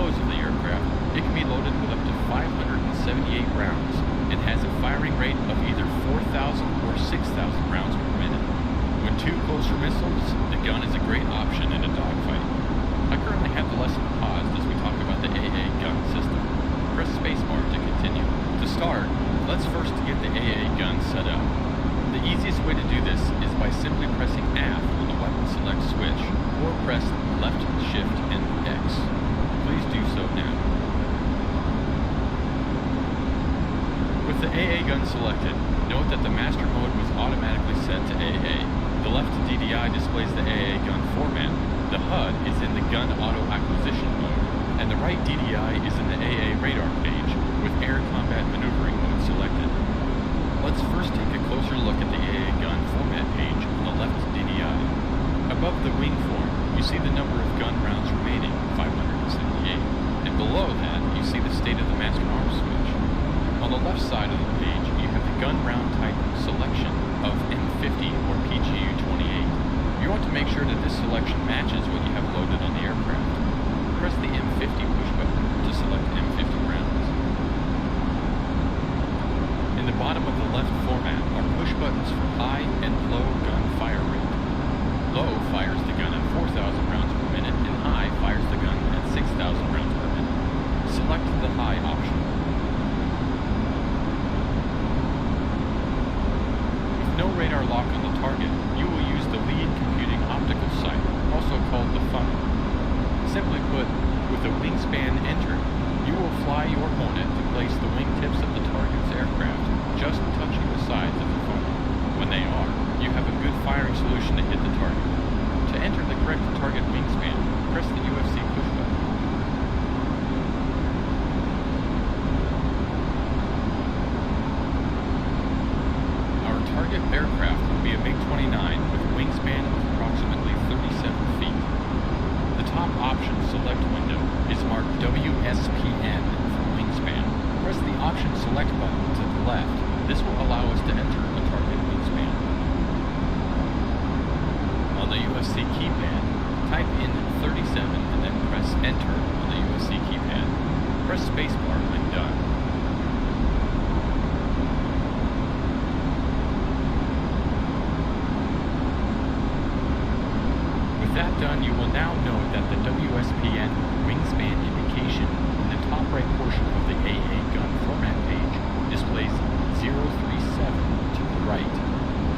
nose of the aircraft, it can be loaded with up to 578 rounds and has a firing rate of either 4,000 or 6,000 rounds per minute. When too close for missiles, the gun is a great option in a dogfight. I currently have the lesson paused as we talk about the AA gun system. Press spacebar to continue. To start, let's first get the AA gun set up. The easiest way to do this is by simply pressing aft on the weapon select switch, or press left shift and X. Please do so now. With the AA gun selected, note that the master mode was automatically set to AA. The left DDI displays the AA gun format, the HUD is in the gun auto acquisition mode, and the right DDI is in the AA radar page with air combat maneuvering mode selected. Let's first take a closer look at the AA gun format page on the left DDI. Above the wing form, you see the number of gun rounds remaining, 578, and below that you see the state of the master arms switch. On the left side of the page, you have the gun round type selection of M50 or PGU-28. You want to make sure that this selection matches what you have loaded on the aircraft. Press the M50 push button to select M50 rounds. In the bottom of the left format are push buttons for high and low gun fire rate. Low fires the gun at 4,000 rounds per minute, and high fires the gun at 6,000 rounds per minute. Select the high option. No radar lock on the target, you will use the lead computing optical sight, also called the funnel. Simply put, with the wingspan entered, you will fly your opponent to place the wingtips of the target's aircraft just touching the sides of the funnel. When they are, you have a good firing solution to hit the target. To enter the correct target wingspan, press the UFC push button. Target aircraft will be a MiG-29 with a wingspan of approximately 37 feet. The top option select window is marked WSPN for wingspan. Press the option select button to the left. This will allow us to enter the target wingspan. On the UFC keypad, type in 37 and then press enter on the UFC keypad. Press spacebar when done. With that done, you will now know that the WSPN wingspan indication in the top right portion of the AA gun format page displays 037 to the right.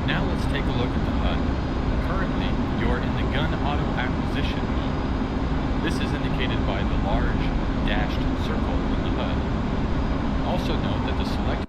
Now let's take a look at the HUD. Currently, you're in the gun auto acquisition mode. This is indicated by the large dashed circle in the HUD. Also note that the select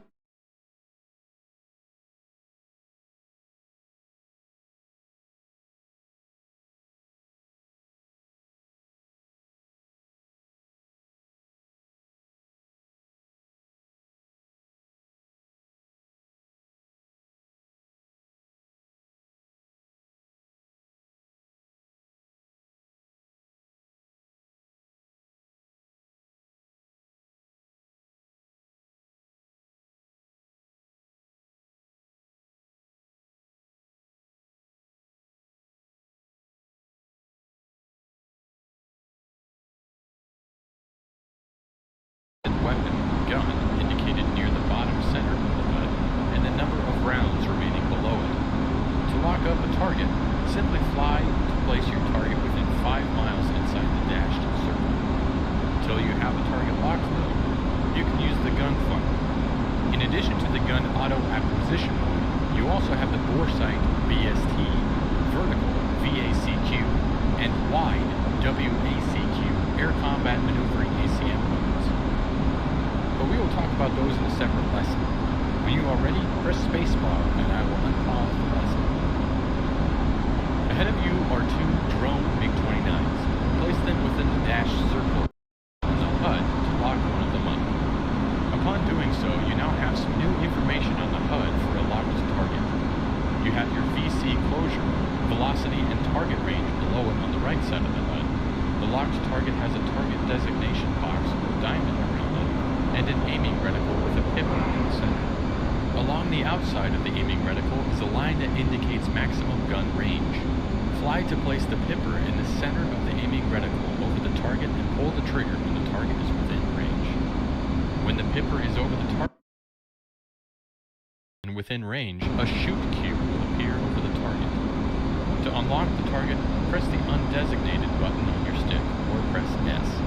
weapon gun indicated near the bottom center of the HUD and the number of rounds remaining below it. To lock up a target, simply fly to place your target within 5 miles inside the dashed circle. Until you have the target locked though, you can use the gun funnel. In addition to the gun auto acquisition mode, you also have the bore sight VST, vertical VACQ, and wide WACQ air combat maneuvering ACM modes. But we will talk about those in a separate lesson. When you are ready, press spacebar and I will unpause the lesson. Ahead of you are 2 drone MiG-29s. Place them within the dashed circle on the HUD to lock one of them up. Upon doing so, you now have some new information on the HUD for a locked target. You have your VC closure, velocity, and target range below it on the right side of the HUD. The locked target has a target designation box or diamond around it, and an aiming reticle with a pivot in the center. Along the outside of the aiming reticle is a line that indicates maximum gun range. Fly to place the pipper in the center of the aiming reticle over the target and pull the trigger when the Hipper is over the target. And within range, a shoot cue will appear over the target. To unlock the target, press the undesignated button on your stick or press S.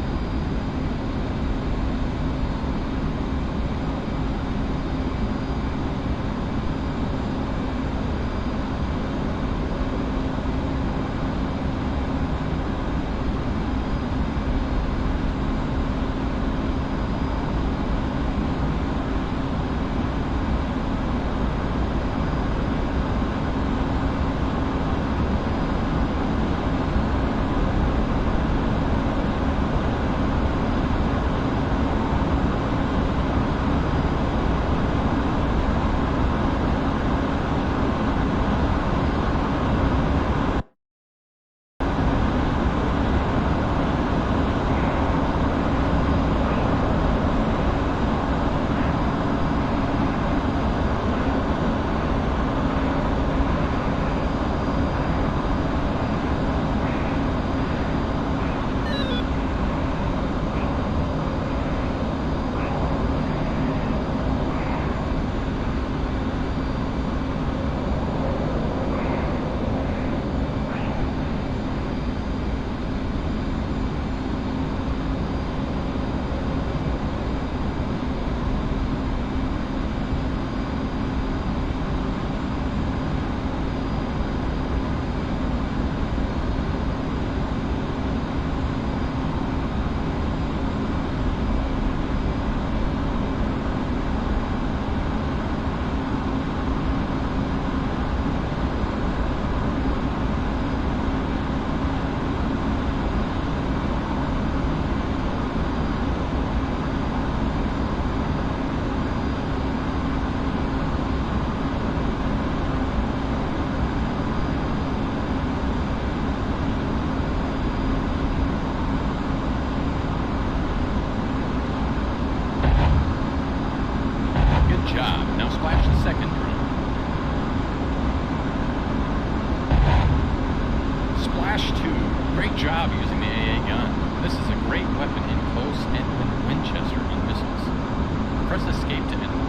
Great job using the AA gun. This is a great weapon in close and Winchester on missiles. Press escape to end.